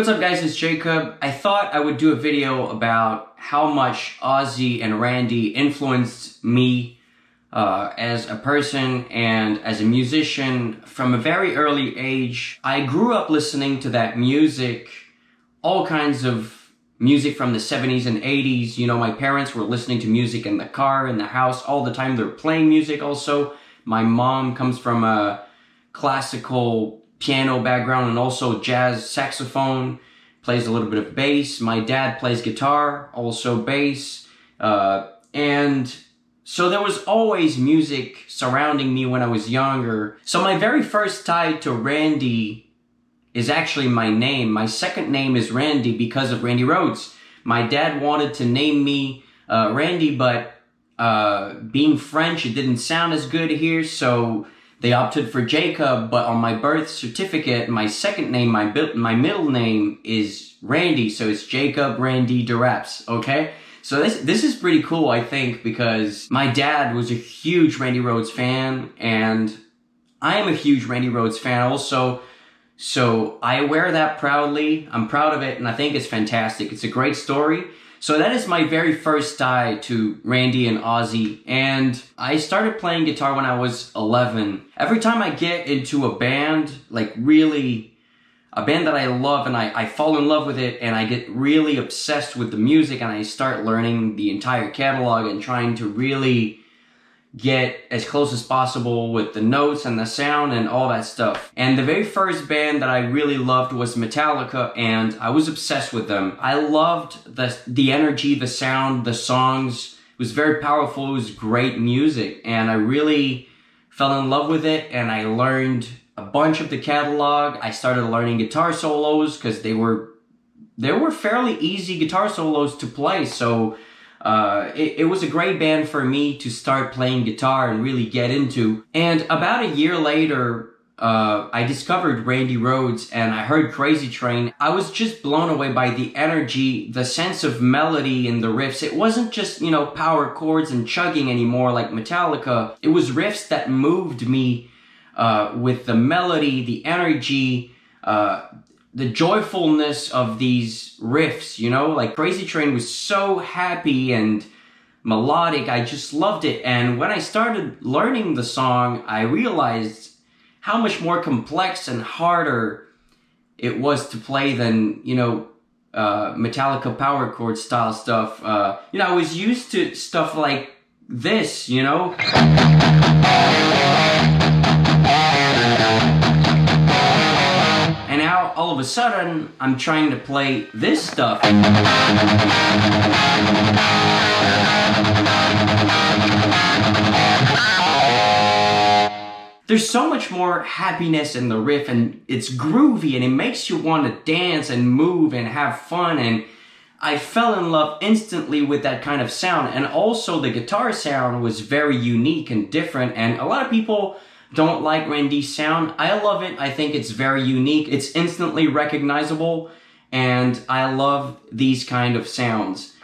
What's up guys, it's Jacob. I thought I would do a video about how much Ozzy and Randy influenced me as a person and as a musician from a very early age. I grew up listening to that music, all kinds of music from the 70s and 80s. You know, my parents were listening to music in the car, in the house, all the time. They're playing music also. My mom comes from a classical piano background and also jazz saxophone, plays a little bit of bass. My dad plays guitar, also bass. And so there was always music surrounding me when I was younger. So my very first tie to Randy is actually my name. My second name is Randy because of Randy Rhoads. My dad wanted to name me Randy, but being French, it didn't sound as good here, so they opted for Jacob. But on my birth certificate, my second name, my middle name is Randy, so it's Jacob Randy Deraps, okay? So this is pretty cool, I think, because my dad was a huge Randy Rhoads fan, and I am a huge Randy Rhoads fan also. So I wear that proudly. I'm proud of it, and I think it's fantastic. It's a great story. So that is my very first tie to Randy and Ozzy, and I started playing guitar when I was 11. Every time I get into a band, like really a band that I love, and I fall in love with it, and I get really obsessed with the music, and I start learning the entire catalog and trying to really get as close as possible with the notes and the sound and all that stuff. And the very first band that I really loved was Metallica, and I was obsessed with them. I loved the energy, the sound, the songs. It was very powerful. It was great music, and I really fell in love with it, and I learned a bunch of the catalog. I started learning guitar solos because they were fairly easy guitar solos to play, so it was a great band for me to start playing guitar and really get into. And about a year later, I discovered Randy Rhoads and I heard Crazy Train. I was just blown away by the energy, the sense of melody in the riffs. It wasn't just, you know, power chords and chugging anymore like Metallica. It was riffs that moved me with the melody, the energy, the joyfulness of these riffs, you know? Like Crazy Train was so happy and melodic. I just loved it. And when I started learning the song, I realized how much more complex and harder it was to play than, you know, Metallica power chord style stuff. You know, I was used to stuff like this, you know? And now, all of a sudden, I'm trying to play this stuff. There's so much more happiness in the riff, and it's groovy, and it makes you want to dance and move and have fun, and I fell in love instantly with that kind of sound. And also, the guitar sound was very unique and different, and a lot of people don't like Randy's sound. I love it. I think it's very unique. It's instantly recognizable, and I love these kind of sounds.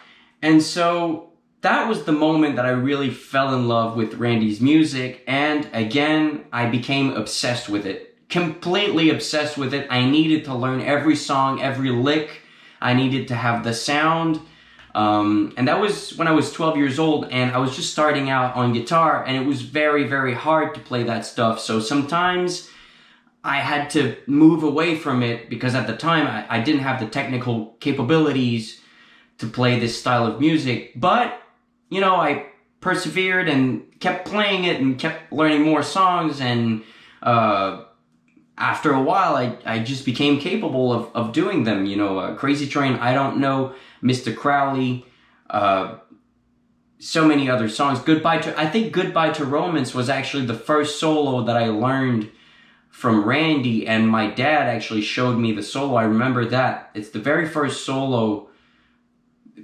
And so that was the moment that I really fell in love with Randy's music, and again, I became obsessed with it. Completely obsessed with it. I needed to learn every song, every lick. I needed to have the sound. And that was when I was 12 years old, and I was just starting out on guitar, and it was very, very hard to play that stuff. So sometimes I had to move away from it because at the time I didn't have the technical capabilities to play this style of music. But, you know, I persevered and kept playing it and kept learning more songs, and after a while I just became capable of doing them. You know, Crazy Train, I Don't Know, Mr. Crowley, so many other songs. I think Goodbye to Romance was actually the first solo that I learned from Randy, and my dad actually showed me the solo. I remember that. It's the very first solo.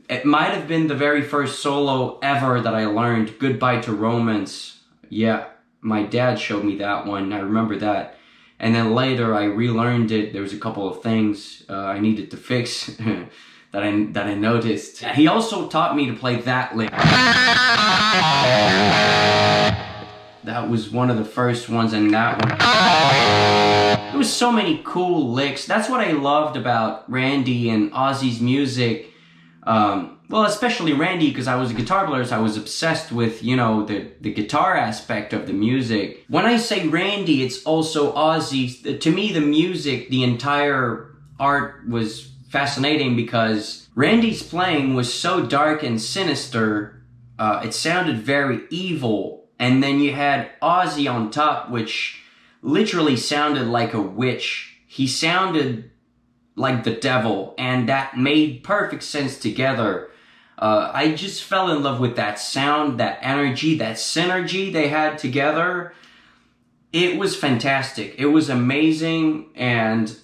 It might have been the very first solo ever that I learned, Goodbye to Romance. Yeah, my dad showed me that one. I remember that. And then later I relearned it. There was a couple of things I needed to fix that I noticed. He also taught me to play that lick. That was one of the first ones, and that one. There was so many cool licks. That's what I loved about Randy and Ozzy's music. Well, especially Randy, because I was a guitar player, so I was obsessed with, you know, the guitar aspect of the music. When I say Randy, it's also Ozzy. To me, the music, the entire art was fascinating because Randy's playing was so dark and sinister. It sounded very evil. And then you had Ozzy on top, which literally sounded like a witch. He sounded like the devil, and that made perfect sense together. I just fell in love with that sound, that energy, that synergy they had together. It was fantastic. It was amazing, and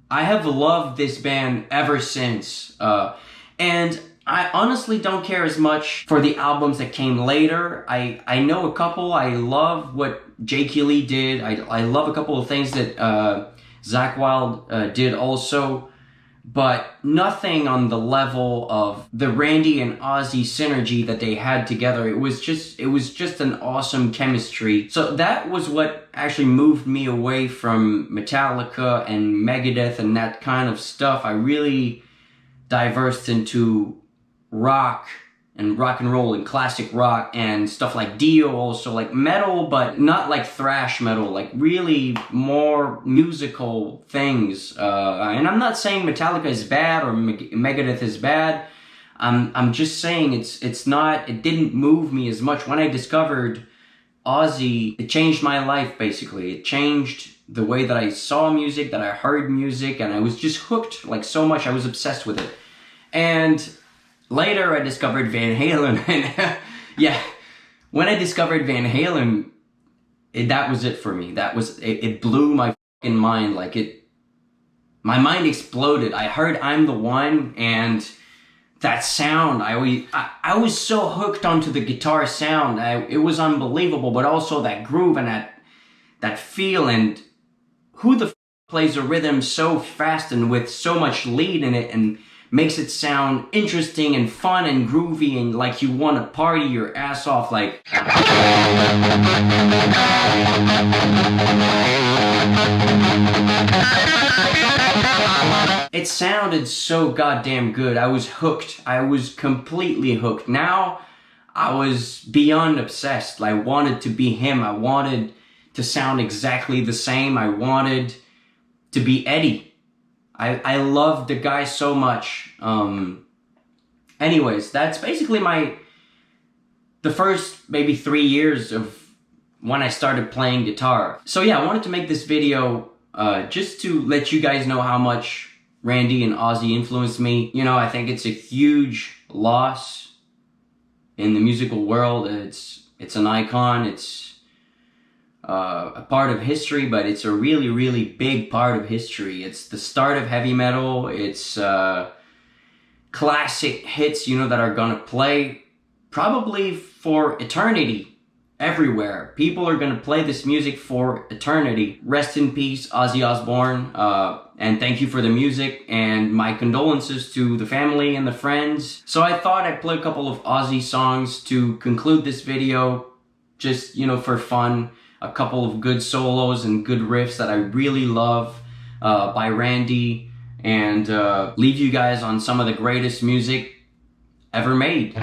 I have loved this band ever since. And I honestly don't care as much for the albums that came later. I know a couple. I love what Jake Healy did. I love a couple of things that Zakk Wylde did also. But nothing on the level of the Randy and Ozzy synergy that they had together. It was just an awesome chemistry. So that was what actually moved me away from Metallica and Megadeth and that kind of stuff. I really diversed into rock and roll and classic rock and stuff like Dio, also like metal, but not like thrash metal, like really more musical things. And I'm not saying Metallica is bad or Megadeth is bad. I'm just saying it didn't move me as much. When I discovered Ozzy, it changed my life basically. It changed the way that I saw music, that I heard music, and I was just hooked like so much. I was obsessed with it. And later, I discovered Van Halen, and yeah, when I discovered Van Halen, that was it for me. It blew my fucking mind. My mind exploded. I heard "I'm the One," and that sound. I was so hooked onto the guitar sound. It was unbelievable, but also that groove and that feel, and who the plays a rhythm so fast and with so much lead in it, and makes it sound interesting and fun and groovy and like you want to party your ass off. Like, it sounded so goddamn good. I was hooked. I was completely hooked. Now I was beyond obsessed. I wanted to be him. I wanted to sound exactly the same. I wanted to be Eddie. I loved the guy so much. Anyways, that's basically the first maybe 3 years of when I started playing guitar. So yeah, I wanted to make this video just to let you guys know how much Randy and Ozzy influenced me. You know, I think it's a huge loss in the musical world. It's an icon. It's a part of history, but it's a really, really big part of history. It's the start of heavy metal. It's classic hits, you know, that are gonna play probably for eternity everywhere. People are gonna play this music for eternity. Rest in peace, Ozzy Osbourne, and thank you for the music, and my condolences to the family and the friends. So I thought I'd play a couple of Ozzy songs to conclude this video, just, you know, for fun. A couple of good solos and good riffs that I really love by Randy, and leave you guys on some of the greatest music ever made.